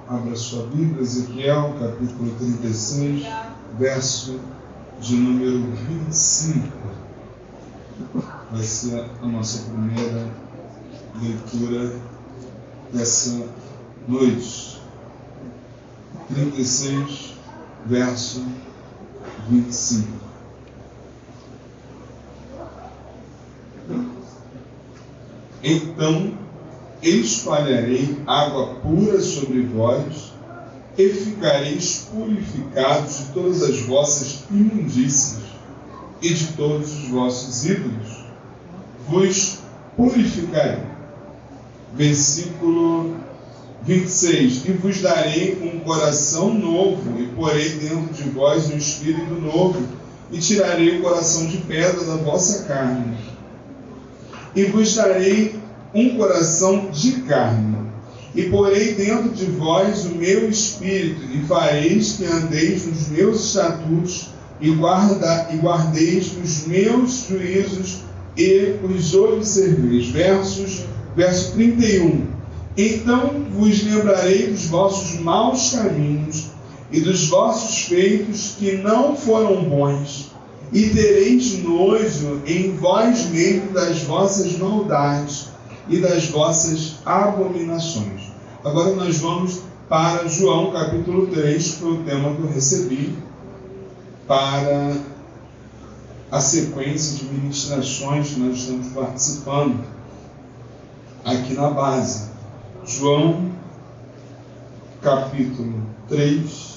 Abra sua Bíblia, Ezequiel, capítulo 36, verso de número 25. Vai ser a nossa primeira leitura dessa noite. 36, verso 25. Então espalharei água pura sobre vós e ficareis purificados de todas as vossas imundícias e de todos os vossos ídolos. Vos purificarei. Versículo 26. E vos darei um coração novo e porei dentro de vós um espírito novo e tirarei o coração de pedra da vossa carne. E vos darei um coração de carne, e porei dentro de vós o meu espírito, e fareis que andeis nos meus estatutos, e guardeis os meus juízos, e os observeis. Verso 31. Então vos lembrarei dos vossos maus caminhos, e dos vossos feitos que não foram bons, e tereis nojo em vós mesmos das vossas maldades, e das vossas abominações. Agora nós vamos para João capítulo 3, que foi o tema que eu recebi para a sequência de ministrações que nós estamos participando aqui na base. João capítulo 3,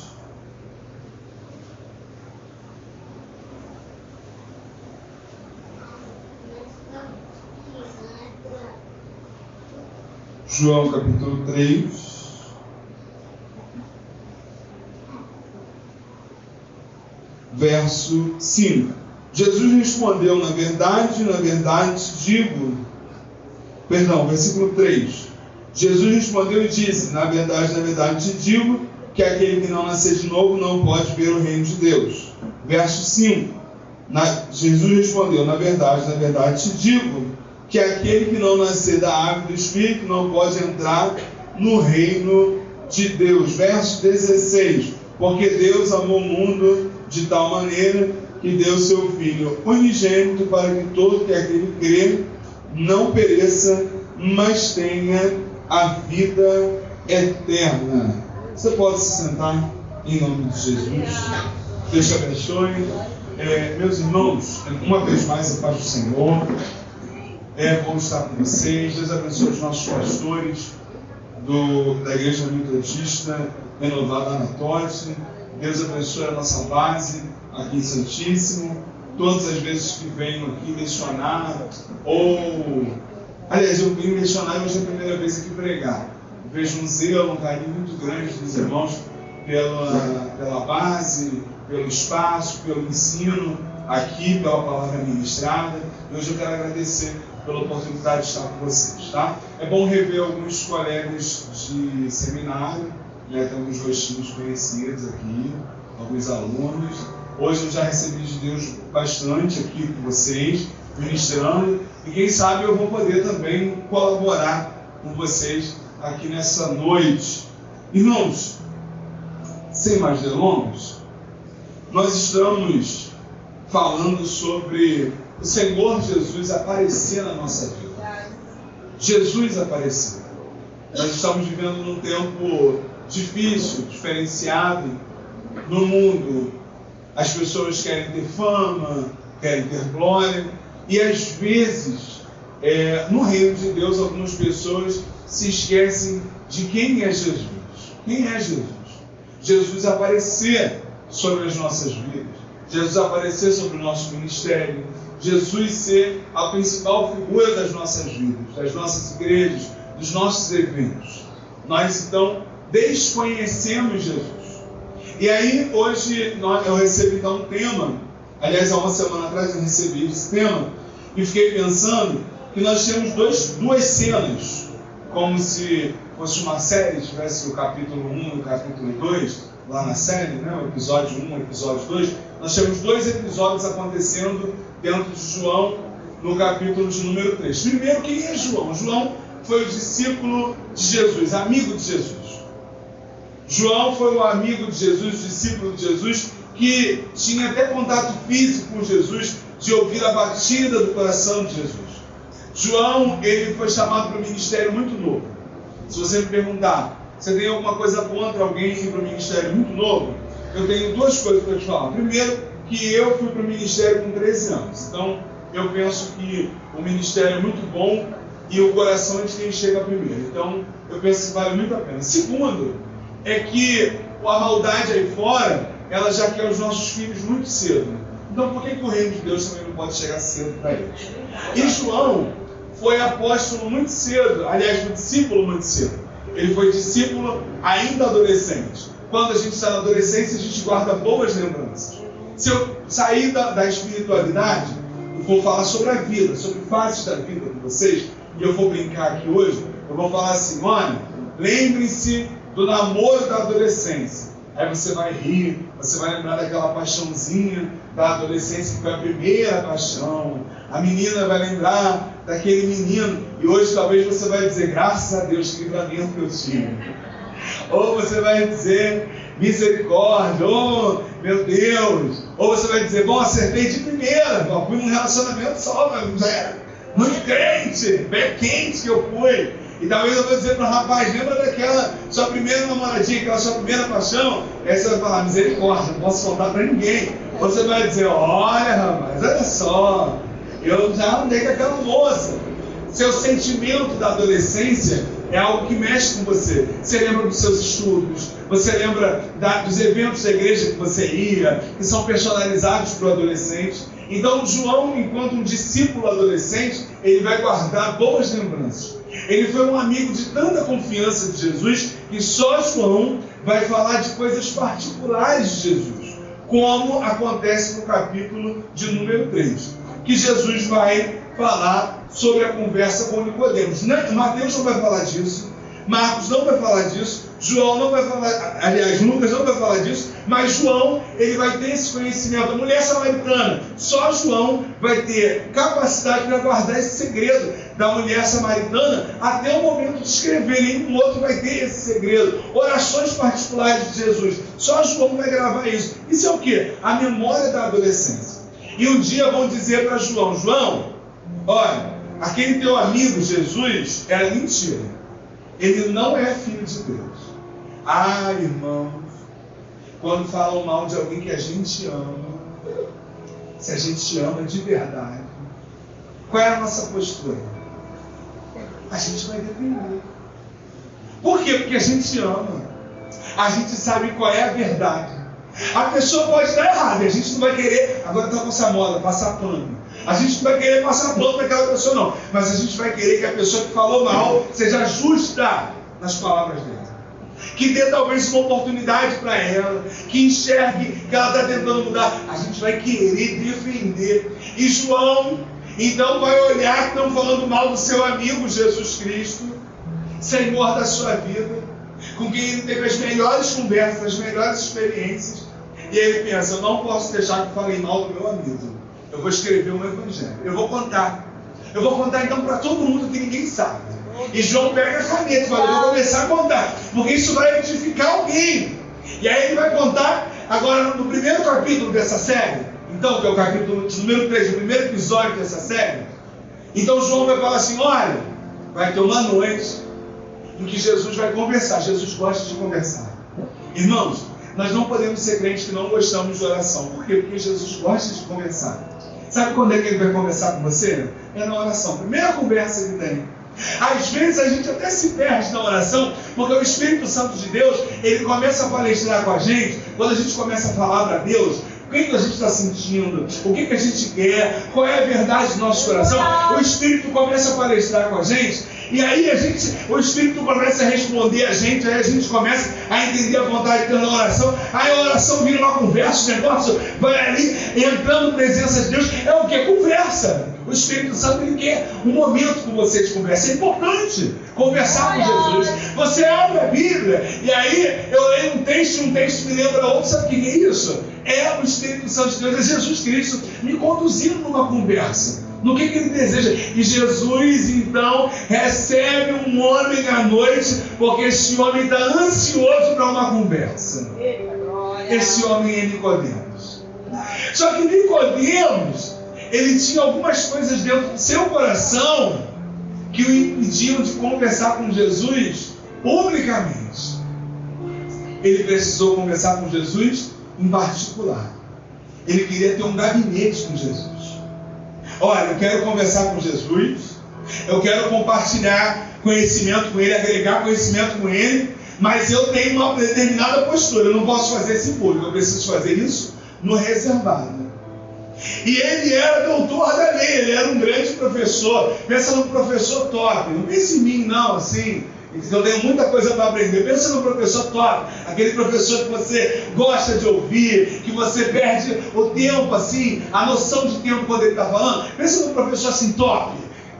João capítulo 3, verso 5. Jesus respondeu, na verdade digo... versículo 3. Jesus respondeu e disse, na verdade te digo, que aquele que não nascer de novo não pode ver o reino de Deus. Verso 5. Jesus respondeu, na verdade te digo, que aquele que não nascer da água e do Espírito não pode entrar no reino de Deus. Verso 16. Porque Deus amou o mundo de tal maneira que deu seu Filho unigênito para que todo que aquele crê não pereça, mas tenha a vida eterna. Você pode se sentar em nome de Jesus. Deus te abençoe. Meus irmãos, uma vez mais a paz do Senhor. É bom estar com vocês. Deus abençoe os nossos pastores da Igreja Metodista Renovada Anatólica. Deus abençoe a nossa base aqui em Santíssimo. Todas as vezes que venho aqui lecionar, aliás, eu vim lecionar e hoje é a primeira vez aqui pregar. Vejo um zelo, um carinho muito grande dos irmãos pela base, pelo espaço, pelo ensino aqui, pela palavra ministrada. E hoje eu quero agradecer pela oportunidade de estar com vocês, tá? É bom rever alguns colegas de seminário, né? Tem alguns rostinhos conhecidos aqui, alguns alunos. Hoje eu já recebi de Deus bastante aqui com vocês, ministrando, e quem sabe eu vou poder também colaborar com vocês aqui nessa noite. Irmãos, sem mais delongas, nós estamos falando sobre o Senhor Jesus aparecer na nossa vida. Jesus apareceu. Nós estamos vivendo num tempo difícil, diferenciado. No mundo, as pessoas querem ter fama, querem ter glória, e às vezes, no reino de Deus, algumas pessoas se esquecem de quem é Jesus. Quem é Jesus? Jesus aparecer sobre as nossas vidas. Jesus aparecer sobre o nosso ministério, Jesus ser a principal figura das nossas vidas, das nossas igrejas, dos nossos eventos. Nós então desconhecemos Jesus. E aí hoje eu recebi então um tema, aliás há uma semana atrás eu recebi esse tema, e fiquei pensando que nós temos duas cenas, como se fosse uma série, tivesse o capítulo 1 e o capítulo 2, lá na série, né? O episódio 1 e o episódio 2, nós temos dois episódios acontecendo dentro de João, no capítulo de número 3. Primeiro, quem é João? João foi o discípulo de Jesus, amigo de Jesus. João foi um amigo de Jesus, discípulo de Jesus, que tinha até contato físico com Jesus, de ouvir a batida do coração de Jesus. João, ele foi chamado para o ministério muito novo. Se você me perguntar, você tem alguma coisa contra alguém ir para o ministério muito novo? Eu tenho duas coisas para te falar. Primeiro, que eu fui para o ministério com 13 anos. Então, eu penso que o ministério é muito bom e o coração é de quem chega primeiro. Então, eu penso que vale muito a pena. Segundo, é que a maldade aí fora, ela já quer os nossos filhos muito cedo. Então, por que o reino de Deus também não pode chegar cedo para eles? E João foi apóstolo muito cedo, aliás, foi discípulo muito cedo. Ele foi discípulo ainda adolescente. Quando a gente está na adolescência, a gente guarda boas lembranças. Se eu sair da espiritualidade, eu vou falar sobre a vida, sobre fases da vida com vocês, e eu vou brincar aqui hoje, eu vou falar assim, olha, lembrem-se do namoro da adolescência. Aí você vai rir, você vai lembrar daquela paixãozinha da adolescência, que foi a primeira paixão. A menina vai lembrar daquele menino, e hoje talvez você vai dizer, graças a Deus, que livramento que eu tive. Ou você vai dizer, misericórdia, oh meu Deus. Ou você vai dizer, bom, acertei de primeira, eu fui num relacionamento só, mas é muito crente, bem quente que eu fui. E talvez eu vou dizer para o rapaz, lembra daquela sua primeira namoradinha, aquela sua primeira paixão? Aí você vai falar, misericórdia, não posso contar para ninguém. Você vai dizer, olha rapaz, olha só, eu já andei com aquela moça. Seu sentimento da adolescência é algo que mexe com você. Você lembra dos seus estudos, você lembra dos eventos da igreja que você ia, que são personalizados para o adolescente. Então João, enquanto um discípulo adolescente, ele vai guardar boas lembranças. Ele foi um amigo de tanta confiança de Jesus que só João vai falar de coisas particulares de Jesus, como acontece no capítulo de número 3, que Jesus vai falar sobre a conversa com Nicodemos. Mateus não vai falar disso, Marcos não vai falar disso, João não vai falar, aliás, Lucas não vai falar disso, mas João, ele vai ter esse conhecimento. A mulher samaritana, só João vai ter capacidade para guardar esse segredo da mulher samaritana até o momento de escrever. Nenhum outro vai ter esse segredo. Orações particulares de Jesus, só João vai gravar isso. Isso é o quê? A memória da adolescência. E um dia vão dizer para João, João, olha, aquele teu amigo Jesus era mentira. Ele não é filho de Deus. Ah, irmãos, quando falam mal de alguém que a gente ama, se a gente ama de verdade, qual é a nossa postura? A gente vai defender. Por quê? Porque a gente ama. A gente sabe qual é a verdade. A pessoa pode estar errada, a gente não vai querer, agora está com essa moda, passar pano. A gente não vai querer passar pano para aquela pessoa não, mas a gente vai querer que a pessoa que falou mal seja justa nas palavras dela. Que dê talvez uma oportunidade para ela, que enxergue que ela está tentando mudar. A gente vai querer defender. E João, então, vai olhar que estão falando mal do seu amigo Jesus Cristo, Senhor da sua vida, com quem ele teve as melhores conversas, as melhores experiências. E ele pensa, eu não posso deixar que falem mal do meu amigo. Eu vou escrever um evangelho. Eu vou contar então para todo mundo que ninguém sabe. E João pega a caneta e fala, eu vou começar a contar, porque isso vai edificar alguém. E aí ele vai contar, agora no primeiro capítulo dessa série, então, que é o capítulo número 3, o primeiro episódio dessa série. Então João vai falar assim, olha, vai ter uma noite em que Jesus vai conversar. Jesus gosta de conversar. Irmãos, nós não podemos ser crentes que não gostamos de oração. Por quê? Porque Jesus gosta de conversar. Sabe quando é que ele vai conversar com você? É na oração. Primeira conversa que tem. Às vezes a gente até se perde na oração, porque o Espírito Santo de Deus, ele começa a palestrar com a gente, quando a gente começa a falar para Deus, o que a gente está sentindo, o que a gente quer, qual é a verdade do nosso coração. O Espírito começa a palestrar com a gente, e aí o Espírito começa a responder a gente, aí a gente começa a entender a vontade de Deus na oração, aí a oração vira uma conversa, o negócio vai ali, entrando na presença de Deus, é o que? Conversa. O Espírito Santo, ele quer um momento com você de conversa. É importante conversar com Jesus. Você abre a Bíblia e aí eu leio um texto me lembra outro. Sabe o que é isso? É o Espírito Santo de Deus, é Jesus Cristo me conduzindo numa conversa. No que ele deseja. E Jesus, então, recebe um homem à noite, porque esse homem está ansioso para uma conversa. Esse homem é Nicodemos. Só que Nicodemos, ele tinha algumas coisas dentro do seu coração que o impediam de conversar com Jesus publicamente. Ele precisou conversar com Jesus em particular. Ele queria ter um gabinete com Jesus. Olha, eu quero conversar com Jesus, eu quero compartilhar conhecimento com ele, agregar conhecimento com ele, mas eu tenho uma determinada postura, eu não posso fazer isso em público, eu preciso fazer isso no reservado. E ele era doutor da lei, ele era um grande professor. Pensa num professor top, não pense em mim não, assim, eu tenho muita coisa para aprender. Pensa num professor top, aquele professor que você gosta de ouvir, que você perde o tempo, assim, a noção de tempo quando ele está falando. Pensa num professor assim top,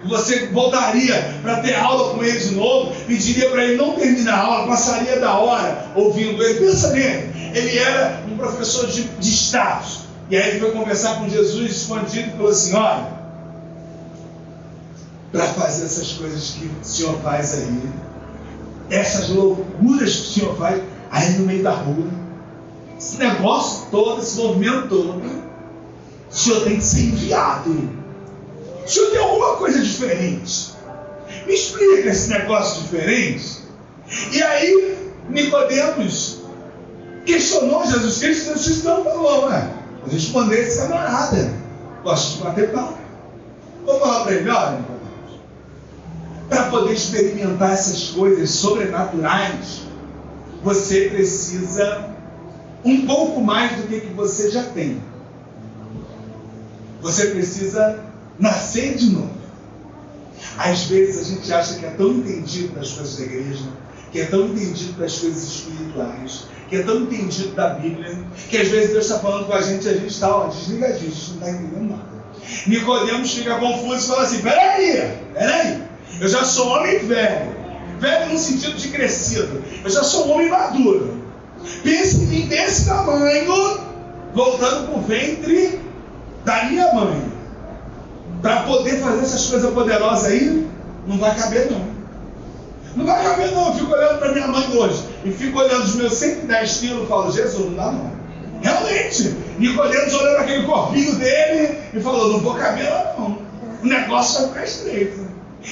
que você voltaria para ter aula com ele de novo, pediria para ele não terminar a aula, passaria da hora ouvindo ele. Pensa nele, ele era um professor de status. E aí ele foi conversar com Jesus escondido e falou assim: olha, para fazer essas coisas que o Senhor faz aí, essas loucuras que o Senhor faz aí no meio da rua, esse negócio todo, esse movimento todo, o Senhor tem que ser enviado. O Senhor tem alguma coisa diferente. Me explica esse negócio diferente. E aí Nicodemos questionou Jesus Cristo. Jesus não falou, né? Vou responder esse camarada. Gosto de bater pau. Vou falar para ele: olha, Nicodemos, para poder experimentar essas coisas sobrenaturais, você precisa um pouco mais do que você já tem. Você precisa nascer de novo. Às vezes a gente acha que é tão entendido das coisas da igreja, que é tão entendido das coisas espirituais, que é tão entendido da Bíblia, que às vezes Deus está falando com a gente está desligadinho, a gente não está entendendo nada. Nicodemos fica confuso e fala assim: peraí, eu já sou homem velho no sentido de crescido, eu já sou um homem maduro. Pense em mim desse tamanho, voltando para o ventre da minha mãe. Para poder fazer essas coisas poderosas aí, não vai caber não. Não vai caber não. Eu fico olhando para minha mãe hoje e fico olhando os meus 110 quilos e falo: Jesus, não dá não. Realmente, Nicodemos olhando aquele corpinho dele e falou: não vou caber lá não. O negócio vai ficar estreito.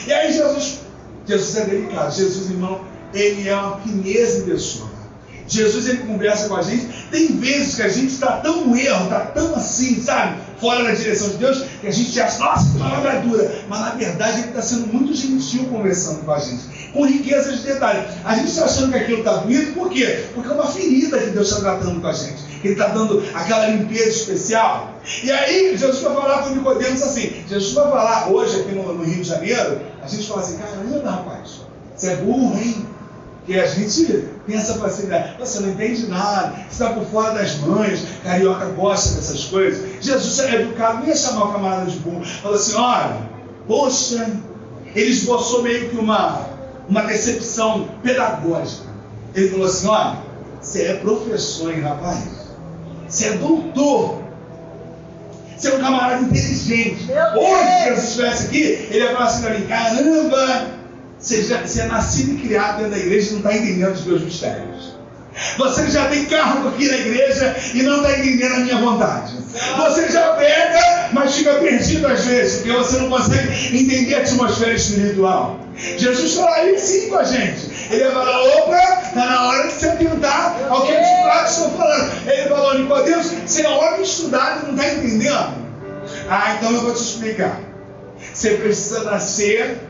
E aí Jesus é delicado. Jesus, irmão, ele é uma fineza em pessoa. Jesus, ele conversa com a gente. Tem vezes que a gente está tão no erro, está tão assim, sabe, fora da direção de Deus, que a gente acha: nossa, que palavra dura. Mas na verdade ele está sendo muito gentil conversando com a gente, com riqueza de detalhes. A gente está achando que aquilo está bonito, por quê? Porque é uma ferida que Deus está tratando com a gente, que ele está dando aquela limpeza especial. E aí Jesus vai falar com Nicodemos assim. Jesus vai falar hoje aqui no Rio de Janeiro. A gente fala assim: caramba, rapaz, você é burro, hein? Que a gente pensa para assim: você não entende nada, você está por fora das manhas. Carioca gosta dessas coisas. Jesus é educado, não ia chamar o camarada de burro. Falou assim: olha, poxa, ele esboçou meio que uma decepção pedagógica. Ele falou assim: olha, você é professor, hein, rapaz? Você é doutor. Você é um camarada inteligente. Hoje, se Jesus estivesse aqui, ele ia falar assim para mim: caramba, você é nascido e criado dentro da igreja e não está entendendo os meus mistérios. Você já tem cargo aqui na igreja e não está entendendo a minha vontade. Você já pega, mas fica perdido às vezes, porque você não consegue entender a atmosfera espiritual. Jesus falaria assim com a gente. Ele ia falar: opa, está na hora de você atentar ao que eu de estou falando. Ele falou: Nicodemos, você é homem estudado e não está entendendo? Então eu vou te explicar. Você precisa nascer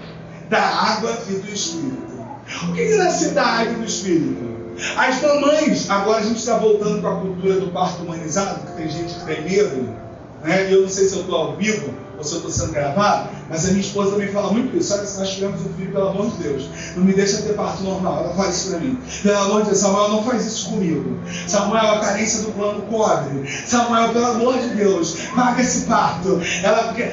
da água e do Espírito. O que é nascer da água e do Espírito? As mamães, agora a gente está voltando para a cultura do parto humanizado, que tem gente que tem medo, né? Eu não sei se eu estou ao vivo ou se eu estou sendo gravado, mas a minha esposa também fala muito isso. Sabe, se nós tivemos um filho, pelo amor de Deus, não me deixa ter parto normal. Ela fala isso para mim: pelo amor de Deus, Samuel, não faz isso comigo. Samuel, a carência do plano cobre. Samuel, pelo amor de Deus, paga esse parto.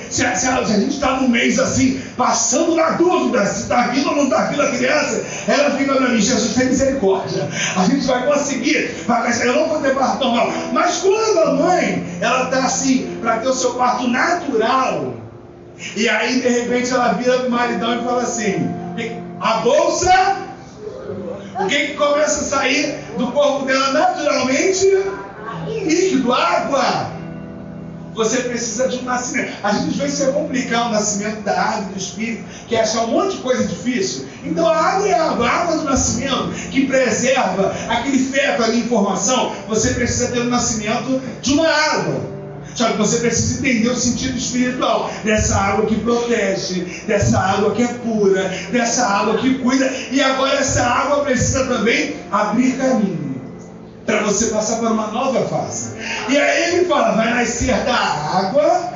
Se a gente está num mês assim, passando na dúvida se está vindo ou não está vindo a criança, ela fica para mim: Jesus, tem misericórdia, a gente vai conseguir pagar. Eu não vou ter parto normal. Mas quando a mãe, ela está assim, para ter o seu parto natural, E aí, de repente, ela vira pro maridão e fala assim: a bolsa, o que começa a sair do corpo dela naturalmente? Líquido, água. Você precisa de um nascimento. A gente às vezes quer complicar o nascimento da água e do Espírito, quer achar um monte de coisa difícil. Então a água é a água do nascimento, que preserva aquele feto ali em formação. Você precisa ter o nascimento de uma água. Só que você precisa entender o sentido espiritual dessa água que protege, dessa água que é pura, dessa água que cuida. E agora essa água precisa também abrir caminho para você passar por uma nova fase. E aí ele fala: vai nascer da água,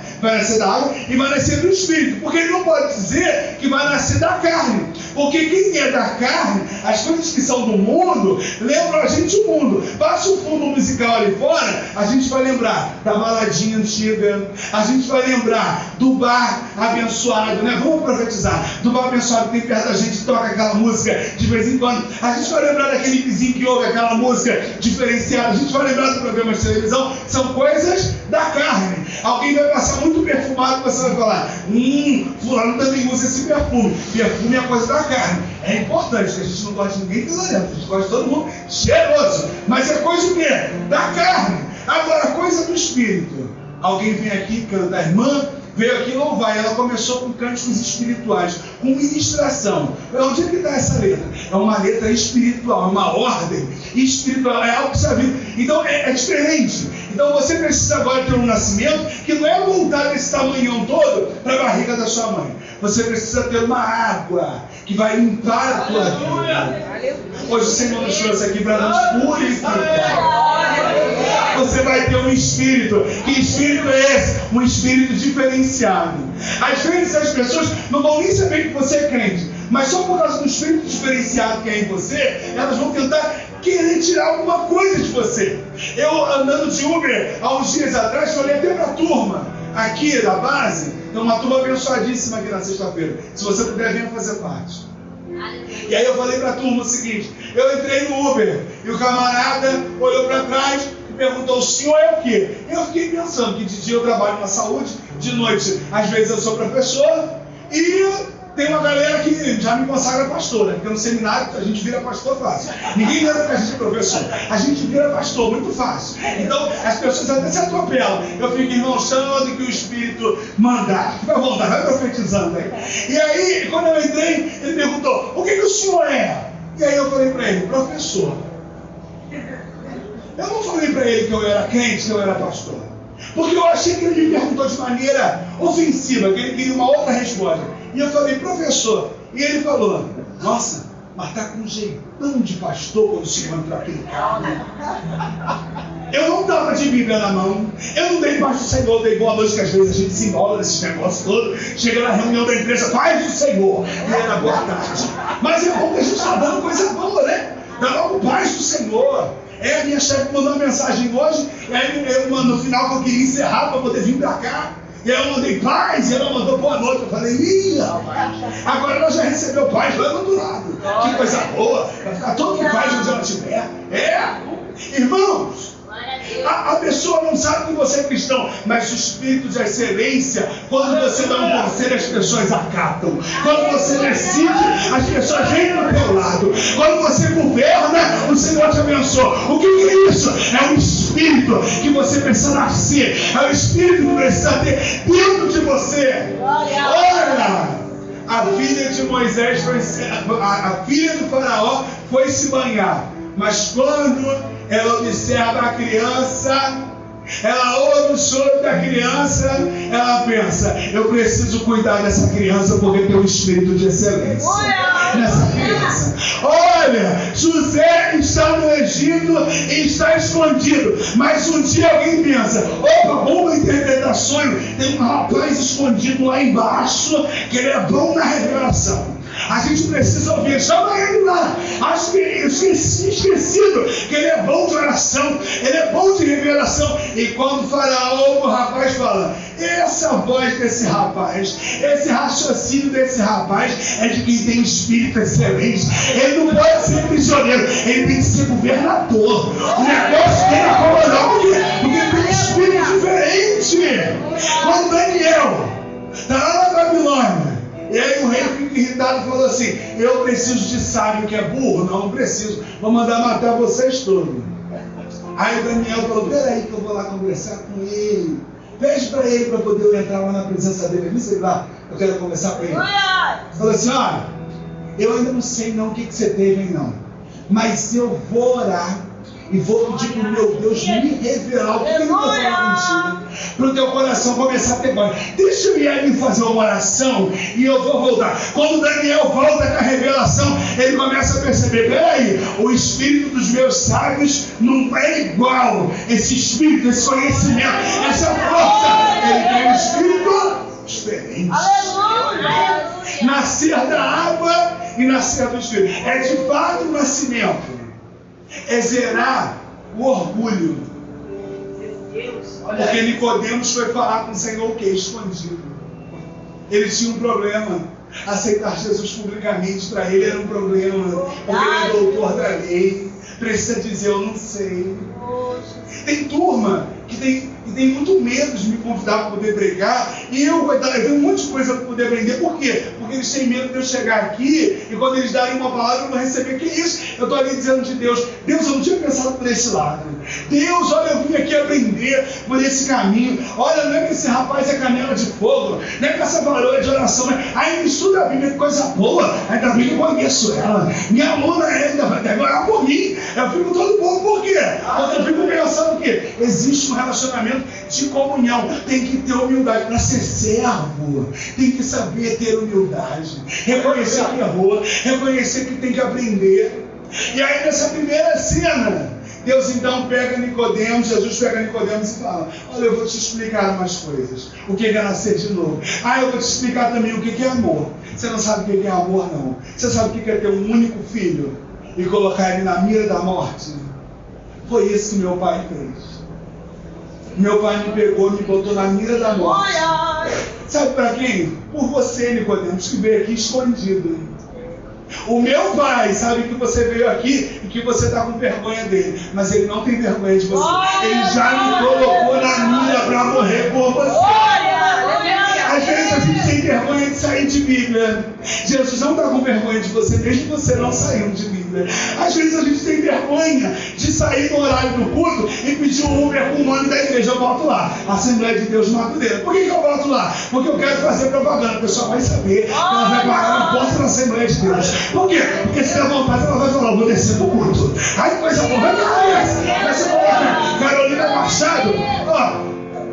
e vai nascer do Espírito. Porque ele não pode dizer que vai nascer da carne. Porque quem é da carne, as coisas que são do mundo, lembram a gente o mundo. Passa o fundo musical ali fora, a gente vai lembrar da baladinha antiga, a gente vai lembrar do bar abençoado, né? Vamos profetizar. Do bar abençoado que tem perto da gente, toca aquela música de vez em quando. A gente vai lembrar daquele vizinho que ouve aquela música diferenciada. A gente vai lembrar do programa de televisão. São coisas da carne. Alguém vai passar muito perfumado, você vai falar: fulano também usa esse perfume. Perfume é coisa da carne. É importante, que a gente não gosta de ninguém pesadento, a gente gosta de todo mundo cheiroso. Mas é coisa o quê? Da carne. Agora, coisa do Espírito. Alguém vem aqui, canta, a irmã veio aqui louvar, ela começou com cânticos espirituais, com ministração. Onde é que está essa letra? É uma letra espiritual, é uma ordem espiritual, é algo que você viu. Então é diferente. Então você precisa agora ter um nascimento que não é voltar esse tamanhão todo para a barriga da sua mãe. Você precisa ter uma água que vai limpar a tua vida. Hoje o Senhor nos trouxe aqui para nos purificar. Você vai ter um espírito. Que espírito é esse? Um espírito diferenciado. Às vezes as pessoas não vão nem saber que você é crente, mas só por causa do espírito diferenciado que é em você, elas vão tentar querer tirar alguma coisa de você. Eu andando de Uber há uns dias atrás, falei até para a turma aqui da base, tem uma turma abençoadíssima aqui na sexta-feira. Se você puder, venha fazer parte. E aí eu falei para a turma o seguinte: eu entrei no Uber e o camarada olhou para trás e perguntou: o senhor é o quê? Eu fiquei pensando que de dia eu trabalho na saúde, de noite às vezes eu sou professor, e tem uma galera que já me consagra pastora, porque no seminário a gente vira pastor fácil. Ninguém lembra que a gente é professor, a gente vira pastor muito fácil. Então as pessoas até se atropelam. Eu fico: irmão, chama que o Espírito mandar. Fica à vontade, vai profetizando aí. E aí, quando eu entrei, ele perguntou: o que o senhor é? E aí eu falei para ele: professor. Eu não falei para ele que eu era crente, que eu era pastor, porque eu achei que ele me perguntou de maneira ofensiva, que ele queria uma outra resposta. E eu falei: professor. E ele falou: nossa, mas está com um jeitão de pastor quando se encontra aquele carro. Eu não estava de Bíblia na mão, eu não dei paz do Senhor, dei boa noite, que às vezes a gente se enrola nesses negócios todos. Chega na reunião da empresa: paz do Senhor, e era boa tarde. Mas é bom que a gente está dando coisa boa, né? Dá logo paz do Senhor. A minha chefe mandou uma mensagem hoje, e aí no final que eu queria encerrar para poder vir para cá. E aí eu mandei paz, e ela mandou boa noite. Eu falei: ih, rapaz, agora ela já recebeu paz lá do lado. Que coisa boa, vai ficar todo com paz onde ela estiver. Irmãos, a pessoa não sabe que você é cristão, mas o espírito de excelência, quando você dá um conselho, as pessoas acatam. Quando você decide, as pessoas vêm do teu lado. Quando você governa, o Senhor te abençoa. O que é isso? É um espírito que você precisa nascer. É um espírito que precisa ter dentro de você. Olha! A filha de Moisés a filha do faraó foi se banhar. Mas quando ela observa a criança, ela ouve o choro da criança, ela pensa: eu preciso cuidar dessa criança porque tem um espírito de excelência nessa criança. Olha, José está no Egito e está escondido, mas um dia alguém pensa: opa, vamos interpretar sonho, tem um rapaz escondido lá embaixo que ele é bom na revelação. A gente precisa ouvir, chama ele lá. Acho que esquecido que ele é bom de oração, ele é bom de revelação. E quando o faraó, o rapaz fala: essa voz desse rapaz, esse raciocínio desse rapaz é de quem tem espírito excelente. Ele não pode ser prisioneiro, ele tem que ser governador. O negócio dele é comandar, porque tem um espírito diferente. Quando Daniel está lá na Babilônia. E aí o rei fica irritado e falou assim: eu preciso de sábio que é burro? Não preciso, vou mandar matar vocês todos. Aí Daniel falou: peraí que eu vou lá conversar com ele. Pede para ele para poder eu entrar lá na presença dele. Não sei lá, eu quero conversar com ele. Falou assim: olha, eu ainda não sei não o que você teve aí não, mas eu vou orar e vou pedir para o meu Deus me revelar o que ele vai falar contigo, para o teu coração começar a ter glória. Deixa eu ir ali fazer uma oração e eu vou voltar. Quando Daniel volta com a revelação, ele começa a perceber: peraí, o espírito dos meus sábios não é igual. Esse espírito, esse conhecimento, essa força, ele tem um espírito diferente. Aleluia! Nascer da água e nascer do espírito é de fato o nascimento. É zerar o orgulho. Porque Nicodemos foi falar com o Senhor o que? Escondido. Ele tinha um problema. Aceitar Jesus publicamente para ele era um problema. Porque ele é doutor da lei. Precisa dizer: eu não sei. Tem turma que tem muito medo de me convidar para poder pregar. E eu tenho um monte de coisa para poder aprender. Por quê? Porque eles têm medo de eu chegar aqui e quando eles darem uma palavra eu vou receber. Que isso? Eu estou ali dizendo de Deus: Deus, eu não tinha pensado por esse lado. Deus, olha, eu vim aqui aprender por esse caminho. Olha, não é que esse rapaz é canela de fogo, não é que essa varoa de oração, ainda estuda a Bíblia, que coisa boa, ainda bem que eu conheço ela. Minha aluna ainda vai orar por mim. Eu fico todo bom, por quê? Porque eu fico pensando que existe um relacionamento de comunhão. Tem que ter humildade para ser servo. Tem que saber ter humildade. Reconhecer que errou. Reconhecer que tem que aprender. E aí nessa primeira cena, Deus então pega Nicodemos, Jesus pega Nicodemos e fala: olha, eu vou te explicar umas coisas. O que é nascer de novo? Eu vou te explicar também o que é amor. Você não sabe o que é amor, não. Você sabe o que é ter um único filho e colocar ele na mira da morte? Foi isso que meu pai fez. Meu pai me pegou, me botou na mira da morte. Sabe para quem? Por você, Nicodemos, que veio aqui escondido. O meu pai sabe que você veio aqui e que você está com vergonha dele, mas ele não tem vergonha de você. Ele já me colocou na mira para morrer por você. Às vezes a gente tem vergonha de sair de Bíblia. Jesus não está com vergonha de você, mesmo você não saindo de Bíblia. Às vezes a gente tem vergonha de sair no horário do culto e pedir um Uber com o nome da igreja. Eu boto lá, Assembleia de Deus Madureira. Por que eu boto lá? Porque eu quero fazer propaganda. A pessoa vai saber que ela vai parar na porta da Assembleia de Deus. Por quê? Porque se der vontade ela vai falar: vou descer pro culto. Aí coisa boa, vai ser boa. Carolina Machado,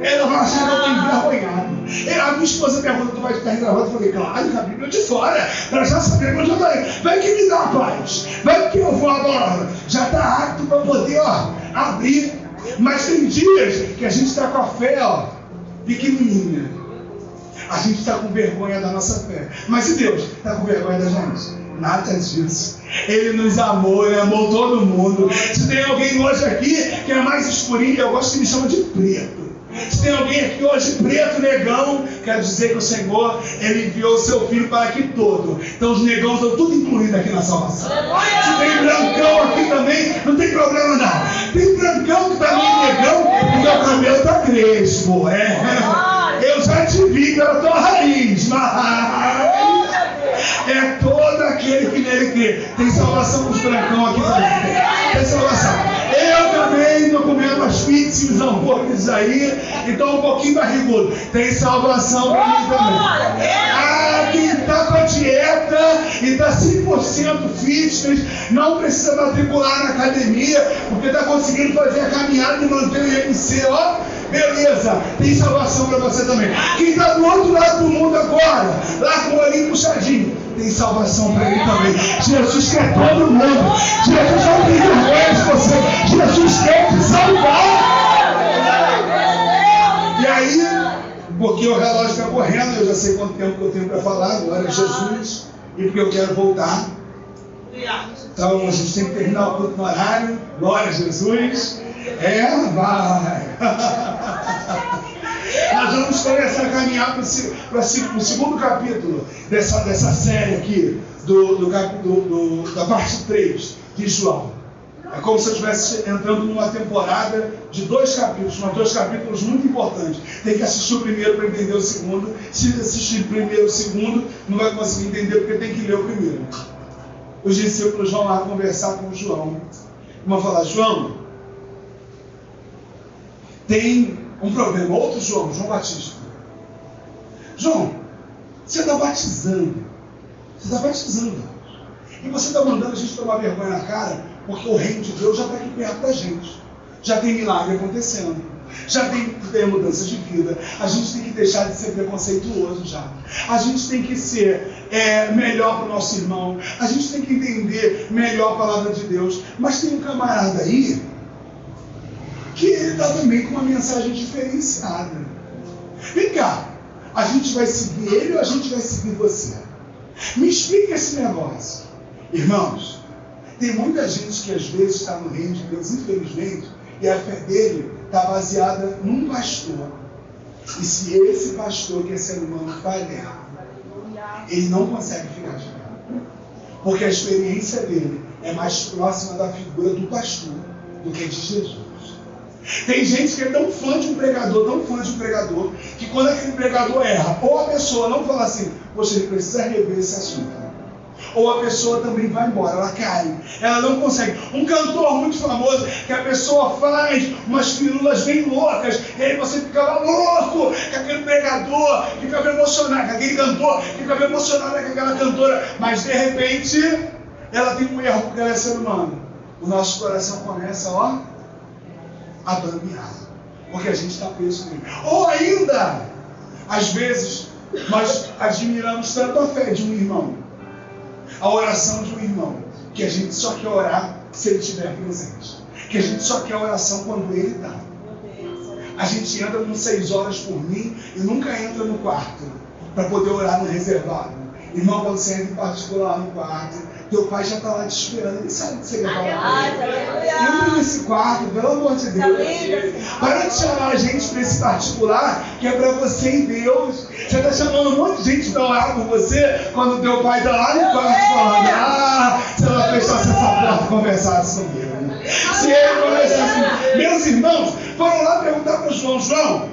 ela vai achar que eu estou envergonhado. A minha esposa pergunta: tu vai ficar engravado? Eu falei: claro, com a Bíblia de fora, para já saber onde eu estou indo. Vai que me dá paz, vai que eu vou agora. Já está apto para poder abrir. Mas tem dias que a gente está com a fé pequenininha. A gente está com vergonha da nossa fé. Mas e Deus está com vergonha da gente? Nada disso. Ele nos amou, ele amou todo mundo. Se tem alguém hoje aqui que é mais escurinho, eu gosto que me chama de preto. Se tem alguém aqui hoje preto, negão, quero dizer que o Senhor, ele enviou o seu filho para aqui todo. Então os negãos estão tudo incluídos aqui na salvação. Se tem brancão aqui também, não tem problema não. Tem brancão que também é negão, o meu cabelo está crespo. Eu já te vi pela tua raiz, mas é todo aquele que nele crê. Tem salvação para os brancão aqui também. Tem salvação. Eu também estou comendo as pizzas e os hambúrgueres aí, então um pouquinho barrigudo. Tem salvação para mim também. Quem está com a dieta e está 100% fitness, não precisa matricular na academia, porque está conseguindo fazer a caminhada e manter o IMC, beleza, tem salvação para você também. Quem está do outro lado do mundo agora, lá com o olhinho puxadinho, tem salvação para ele também. Jesus quer todo mundo. Jesus não tem vergonha de você. Jesus quer te salvar. E aí, porque o relógio está correndo, eu já sei quanto tempo que eu tenho para falar. Glória a Jesus. E porque eu quero voltar. Então a gente tem que terminar o culto no horário. Glória a Jesus. Vai. Nós vamos começar a caminhar para o segundo capítulo dessa série aqui, da parte 3 de João. É como se eu estivesse entrando numa temporada de 2 capítulos, mas 2 capítulos muito importantes. Tem que assistir o primeiro para entender o segundo. Se assistir primeiro o segundo, não vai conseguir entender porque tem que ler o primeiro. Os discípulos vão lá conversar com João. Vão falar: João, tem um problema. Outro João Batista. João, você está batizando. E você está mandando a gente tomar vergonha na cara, porque o reino de Deus já está aqui perto da gente. Já tem milagre acontecendo. Já tem mudança de vida. A gente tem que deixar de ser preconceituoso já. A gente tem que ser melhor para o nosso irmão. A gente tem que entender melhor a palavra de Deus. Mas tem um camarada aí que ele está também com uma mensagem diferenciada. Vem cá, a gente vai seguir ele ou a gente vai seguir você? Me explica esse negócio. Irmãos, tem muita gente que às vezes está no reino de Deus, infelizmente, e a fé dele está baseada num pastor. E se esse pastor, que é ser humano, falhar, ele não consegue ficar de pé. Porque a experiência dele é mais próxima da figura do pastor do que de Jesus. Tem gente que é tão fã de um pregador, que quando aquele pregador erra, ou a pessoa não fala assim: poxa, ele precisa rever esse assunto. Ou a pessoa também vai embora, ela cai, ela não consegue. Um cantor muito famoso, que a pessoa faz umas firulas bem loucas, e aí você ficava louco, que aquele pregador ficava emocionado, que aquele cantor ficava emocionado com aquela cantora, mas de repente ela tem um erro porque ela é ser humano. O nosso coração começa, a bambear, porque a gente está preso nele. Ou ainda, às vezes, nós admiramos tanto a fé de um irmão, a oração de um irmão, que a gente só quer orar se ele estiver presente, que a gente só quer oração quando ele está. A gente entra no 6 horas por mim e nunca entra no quarto para poder orar no reservado. Irmão, quando você entra em particular no quarto, teu pai já está lá te esperando, ele sabe que você quer falar com ele. Entra nesse quarto, pelo amor de Deus. Para de chamar a gente para esse particular, que é para você e Deus. Você está chamando um monte de gente para orar por você, quando teu pai está lá no quarto falando: se ela fechasse essa porta e conversasse comigo. Se ele conversasse, meus irmãos foram lá perguntar para o João: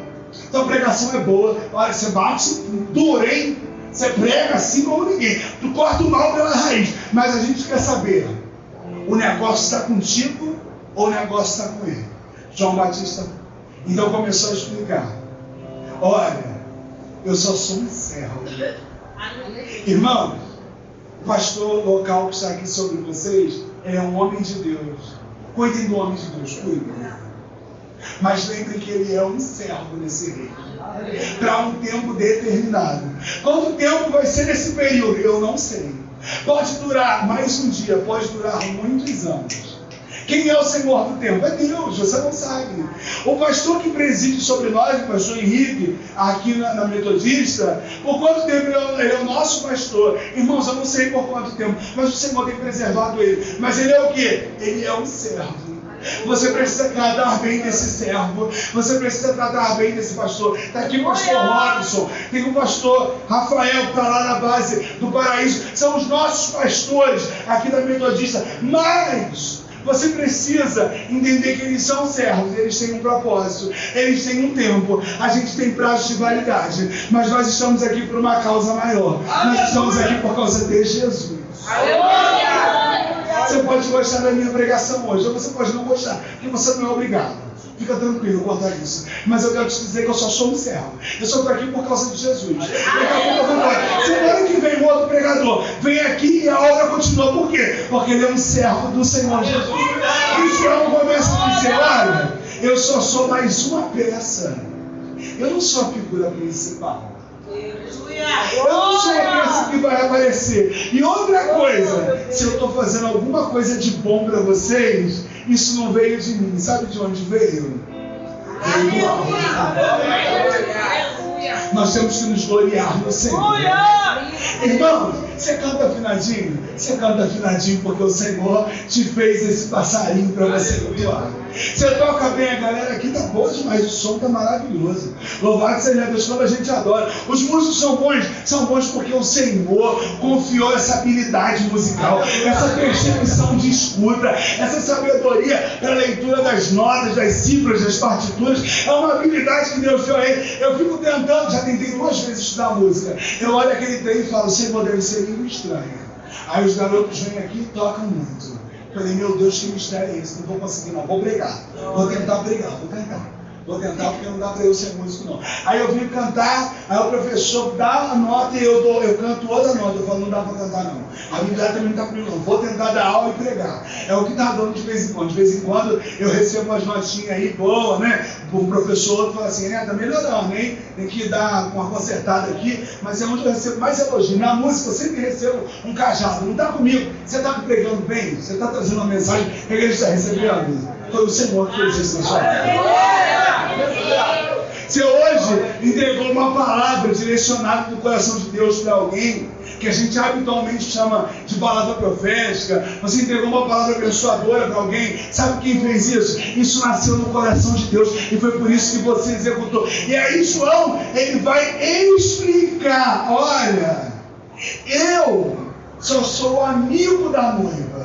tua pregação é boa, olha, você bate duro, hein? Você prega assim como ninguém. Tu corta o mal pela raiz. Mas a gente quer saber: o negócio está contigo ou o negócio está com ele? João Batista então começou a explicar: olha, eu só sou um servo. Irmãos, o pastor local que está aqui sobre vocês é um homem de Deus. Cuidem do homem de Deus, cuidem. Mas lembrem que ele é um servo nesse reino, para um tempo determinado. Quanto tempo vai ser nesse período? Eu não sei. Pode durar mais um dia, pode durar muitos anos. Quem é o Senhor do tempo? É Deus, você não sabe. O pastor que preside sobre nós, o pastor Henrique, aqui na Metodista, por quanto tempo ele é o nosso pastor? Irmãos, eu não sei por quanto tempo, mas o Senhor tem preservado ele. Mas ele é o quê? Ele é um servo. Você precisa tratar bem desse servo. Você precisa tratar bem desse pastor. Está aqui o pastor Robson. Tem o pastor Rafael que está lá na base do Paraíso. São os nossos pastores aqui da Metodista. Mas você precisa entender que eles são servos. Eles têm um propósito. Eles têm um tempo. A gente tem prazo de validade. Mas nós estamos aqui por uma causa maior. Nós estamos aqui por causa de Jesus. Aleluia! Você pode gostar da minha pregação hoje, ou você pode não gostar, porque você não é obrigado. Fica tranquilo quanto a isso. Mas eu quero te dizer que eu só sou um servo. Eu só estou aqui por causa de Jesus. Daqui a pouco eu vou embora. Semana que vem, um outro pregador vem aqui e a obra continua. Por quê? Porque ele é um servo do Senhor Jesus. E João começa a dizer: olha, eu só sou mais uma peça. Eu não sou a figura principal. Eu não sou a peça que vai aparecer. E outra coisa, se eu estou fazendo alguma coisa de bom para vocês, isso não veio de mim. Sabe de onde veio? Veio do alto. Nós temos que nos gloriar no Senhor. Irmãos, Você canta afinadinho? Você canta afinadinho porque o Senhor te fez esse passarinho para você voar. Você toca bem, a galera aqui tá boa demais, o som tá maravilhoso. Louvado seja Deus, quando a gente adora. Os músicos são bons porque o Senhor confiou essa habilidade musical, essa percepção de escuta, essa sabedoria para a leitura das notas, das cifras, das partituras. É uma habilidade que Deus deu a ele. Eu fico tentando, já tentei 2 vezes estudar música. Eu olho aquele trem e falo, Senhor, deve ser língua estranha. Aí os garotos vêm aqui e tocam muito. Eu falei, meu Deus, que mistério é esse? Não vou conseguir não, vou pregar. Vou tentar pregar, vou tentar. Vou tentar porque não dá para eu ser músico não. Aí eu vim cantar, aí o professor dá a nota e eu canto outra nota. Eu falo, não dá para cantar não. A Bíblia também não está comigo não. Vou tentar dar aula e pregar. É o que está dando de vez em quando. De vez em quando eu recebo umas notinhas aí boas, né? O professor outro fala assim, tá melhorando, hein? Tem que dar uma consertada aqui. Mas é onde eu recebo mais elogio. Na música eu sempre recebo um cajado. Não está comigo. Você está pregando bem? Você está trazendo uma mensagem que a igreja está recebendo? Foi o Senhor que fez isso na sua vida. Você hoje entregou uma palavra direcionada do coração de Deus para alguém, que a gente habitualmente chama de palavra profética. Você entregou uma palavra abençoadora para alguém. Sabe quem fez isso? Isso nasceu no coração de Deus e foi por isso que você executou. E aí João, ele vai explicar, olha, eu só sou amigo da noiva.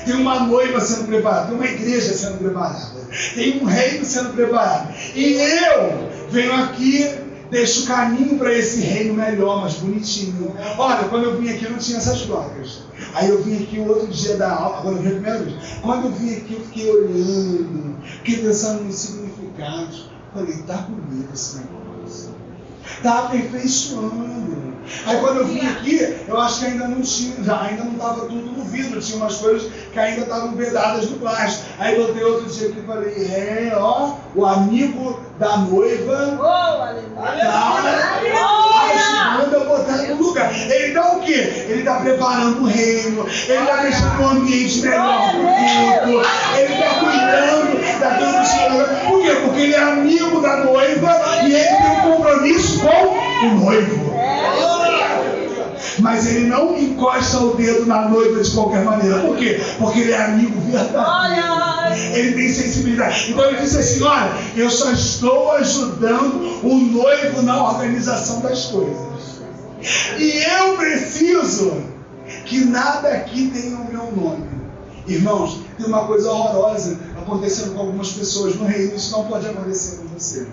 Tem uma noiva sendo preparada, tem uma igreja sendo preparada, tem um reino sendo preparado. E eu venho aqui, deixo o caminho para esse reino melhor, mais bonitinho. Olha, quando eu vim aqui eu não tinha essas placas. Aí eu vim aqui o outro dia da aula, agora eu vim a primeira vez. Quando eu vim aqui eu fiquei olhando, fiquei pensando nos significados. Falei, tá bonito esse negócio. Está aperfeiçoando. Aí quando eu vim aqui, eu acho que ainda não tinha, ainda não estava tudo no vidro, tinha umas coisas que ainda estavam vedadas no plástico. Aí voltei outro dia aqui e falei, ó, o amigo da noiva ajudando a botar no lugar. Ele está o quê? Ele está preparando o reino, ele está deixando o ambiente melhor para o culto, ele está cuidando daquilo que o Senhor. Por quê? Porque ele é amigo da noiva e ele tem um compromisso com o noivo. Mas ele não encosta o dedo na noiva de qualquer maneira. Por quê? Porque ele é amigo verdadeiro. Ele tem sensibilidade. Então ele disse assim, olha, eu só estou ajudando o noivo na organização das coisas. E eu preciso que nada aqui tenha o meu nome. Irmãos, tem uma coisa horrorosa acontecendo com algumas pessoas no reino. Isso não pode acontecer com você.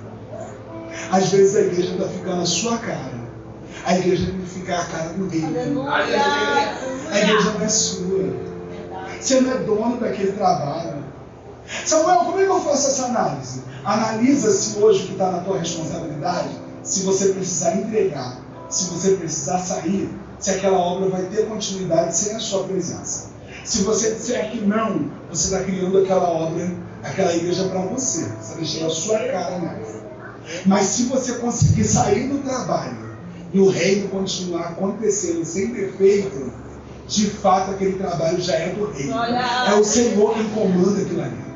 Às vezes a igreja está ficando a sua cara. A igreja tem que ficar a cara do rei. A igreja não é sua. Você não é dono daquele trabalho. Samuel, como é que eu faço essa análise? Analisa-se hoje o que está na tua responsabilidade, se você precisar entregar, se você precisar sair, se aquela obra vai ter continuidade sem a sua presença. Se você disser que não, você está criando aquela obra, aquela igreja para você. Você está deixando a sua cara nela. Mas se você conseguir sair do trabalho e o reino continuar acontecendo sem defeito, de fato aquele trabalho já é do reino. É o Senhor quem comanda aquilo ali.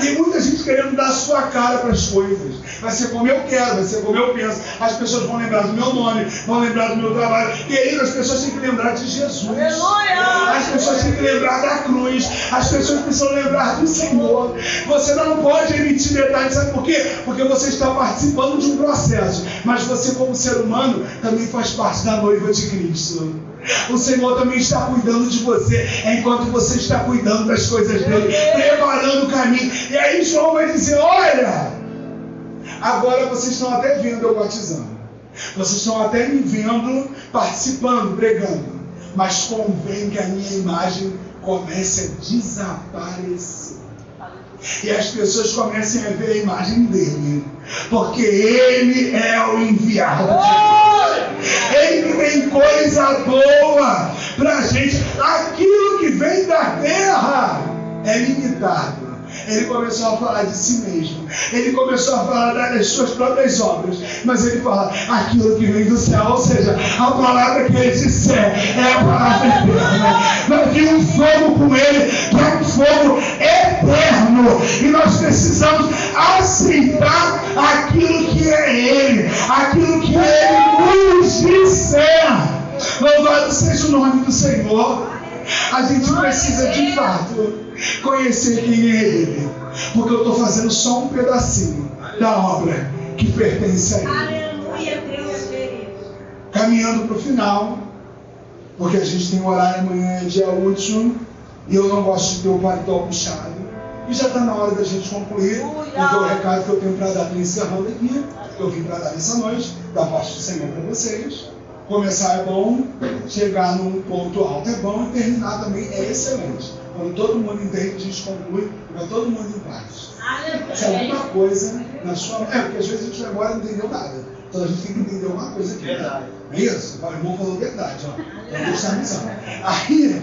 Tem muita gente querendo dar a sua cara para as coisas. Vai ser como eu quero, vai ser como eu penso. As pessoas vão lembrar do meu nome, vão lembrar do meu trabalho. Querido, as pessoas têm que lembrar de Jesus. As pessoas têm que lembrar da cruz. As pessoas precisam lembrar do Senhor. Você não pode emitir detalhes, sabe por quê? Porque você está participando de um processo. Mas você, como ser humano, também faz parte da noiva de Cristo. O Senhor também está cuidando de você, enquanto você está cuidando das coisas dele, preparando o caminho. E aí João vai dizer, olha, agora vocês estão até vendo eu batizando, vocês estão até me vendo participando, pregando, mas convém que a minha imagem comece a desaparecer. E as pessoas comecem a ver a imagem dele, porque ele é o enviado de Deus. Ele tem coisa boa pra gente. Aquilo que vem da terra é limitado. Ele começou a falar de si mesmo. Ele começou a falar das suas próprias obras. Mas ele fala aquilo que vem do céu. Ou seja, a palavra que ele disser é a palavra eterna. Vai vir um fogo com ele, que é um fogo eterno. E nós precisamos aceitar aquilo que é ele. Aquilo que ele nos disser. Louvado seja o nome do Senhor. A gente precisa de fato conhecer quem é Ele, porque eu estou fazendo só um pedacinho da obra que pertence a Ele. Aleluia, Deus querido. Caminhando para o final, porque a gente tem um horário amanhã, é dia útil, e eu não gosto de ter o paletó puxado. E já está na hora da gente concluir, porque o recado que eu tenho para dar, estou encerrando aqui, que eu vim para dar essa noite, da parte do Senhor para vocês. Começar é bom, chegar num ponto alto é bom, e terminar também é excelente. Quando todo mundo entende, a gente conclui, e vai todo mundo em paz. Se alguma coisa na sua... porque às vezes a gente vai embora e não entendeu nada. Então a gente tem que entender uma coisa aqui. Verdade. Não é isso? O irmão falou verdade, ó. Então deixa a missão. Aí,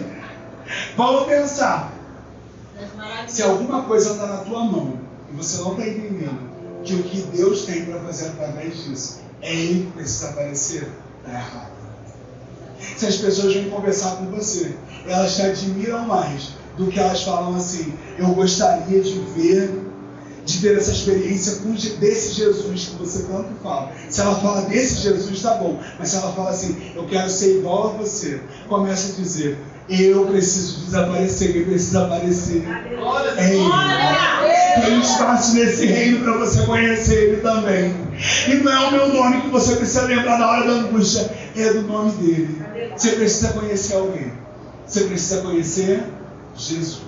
vamos pensar. Se alguma coisa está na tua mão e você não está entendendo que o que Deus tem para fazer através disso é Ele que precisa aparecer, está errado. Se as pessoas vêm conversar com você, elas te admiram mais do que elas falam assim: eu gostaria de ter essa experiência desse Jesus que você tanto fala. Se ela fala desse Jesus, tá bom. Mas se ela fala assim: eu quero ser igual a você, começa a dizer: eu preciso desaparecer, quem precisa aparecer é Ele. Tem espaço nesse reino para você conhecer Ele também. E não é o meu nome que você precisa lembrar na hora da angústia, é do nome dele. Você precisa conhecer alguém. Você precisa conhecer Jesus.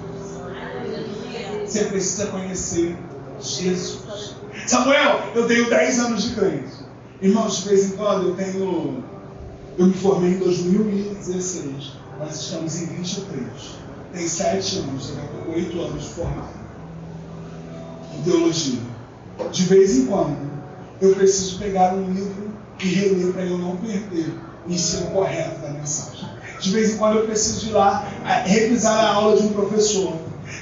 Você precisa conhecer Jesus. Samuel, eu tenho 10 anos de crente. Irmãos, de vez em quando eu me formei em 2016. Nós estamos em 23. Tem 7 anos, daqui a pouco 8 anos de formado em teologia. De vez em quando, eu preciso pegar um livro e reler para eu não perder o ensino correto da mensagem. De vez em quando eu preciso ir lá revisar a aula de um professor.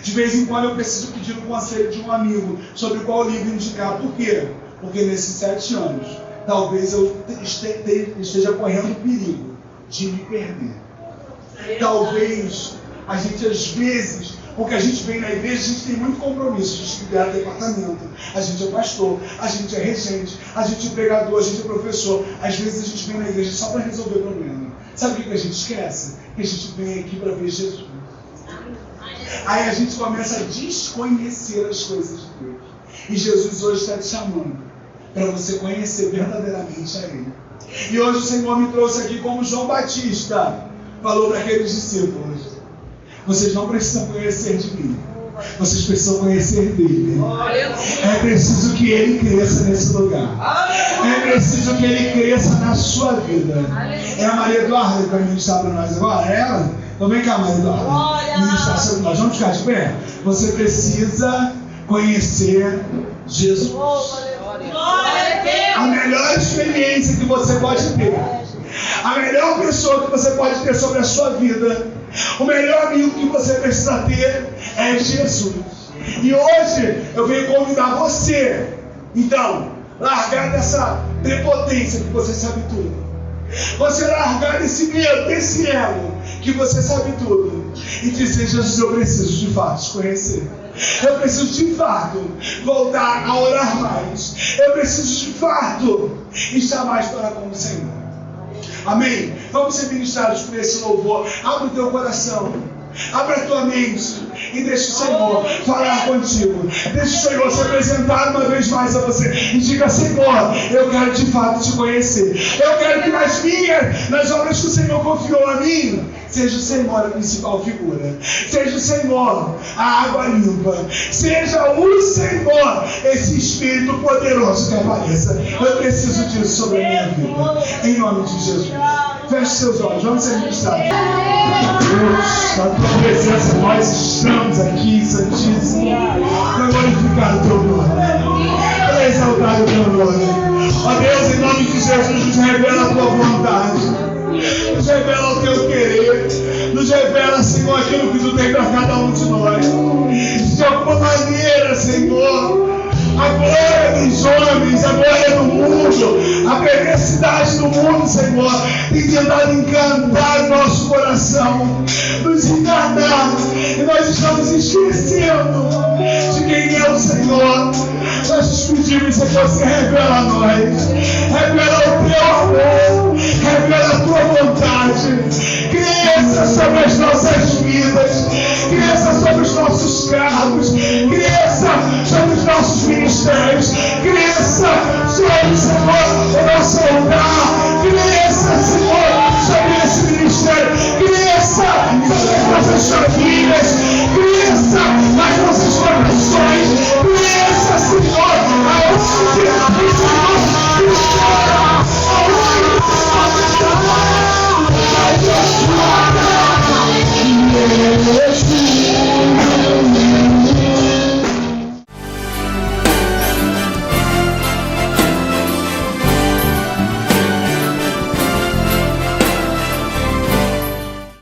De vez em quando eu preciso pedir o conselho de um amigo sobre qual livro indicar. Por quê? Porque nesses 7 anos, talvez eu esteja correndo o perigo de me perder. Talvez a gente, às vezes, porque a gente vem na igreja, a gente tem muito compromisso. A gente lidera departamento, a gente é pastor, a gente é regente, a gente é pregador, a gente é professor. Às vezes a gente vem na igreja só para resolver o problema. Sabe o que a gente esquece? Que a gente vem aqui para ver Jesus. Aí a gente começa a desconhecer as coisas de Deus. E Jesus hoje está te chamando para você conhecer verdadeiramente a Ele. E hoje o Senhor me trouxe aqui como João Batista falou para aqueles discípulos: vocês não precisam conhecer de mim, vocês precisam conhecer dele. É preciso que ele cresça nesse lugar. É preciso que ele cresça na sua vida. É a Maria Eduarda que vai ministrar para nós agora? É ela? Então vem cá, Maria Eduarda, ministrar sobre nós. Vamos ficar de pé? Você precisa conhecer Jesus. A melhor experiência que você pode ter, a melhor pessoa que você pode ter sobre a sua vida, o melhor amigo que você precisa ter é Jesus. E hoje eu venho convidar você, então, largar dessa prepotência que você sabe tudo. Você largar desse medo, desse ego que você sabe tudo, e dizer: Jesus, eu preciso de fato te conhecer. Eu preciso de fato voltar a orar mais. Eu preciso de fato estar mais para com o Senhor. Amém? Vamos ser ministrados por esse louvor. Abre o teu coração, abre a tua mente e deixa o Senhor falar contigo. Deixa o Senhor se apresentar uma vez mais a você e diga: Senhor, eu quero de fato te conhecer. Eu quero que nas obras que o Senhor confiou a mim, seja o Senhor a principal figura, seja o Senhor a água limpa, seja o Senhor esse Espírito poderoso que apareça. Eu preciso disso sobre a minha vida, em nome de Jesus. Feche seus olhos, vamos ser ministrados. Deus, na tua presença nós estamos aqui, Santíssimo, para glorificar o teu nome, para exaltar o teu nome. Ó Deus, em nome de Jesus, nos revela a tua vontade, nos revela o teu querer, nos revela, Senhor, aquilo que tu tem para cada um de nós. De alguma maneira, Senhor, a glória dos homens, a glória do mundo, a perversidade do mundo, Senhor, tem tentado encantar o nosso coração, nos enganar, e nós estamos esquecendo de quem é o Senhor. Nós te pedimos, Senhor, se revela a nós, revela o teu amor, revela a tua vontade, cresça sobre as nossas vidas, cresça sobre os nossos cargos, cresça sobre os nossos ministérios, cresça sobre, Senhor, o nosso altar, cresça, Senhor, sobre esse ministério, cresça sobre as nossas famílias,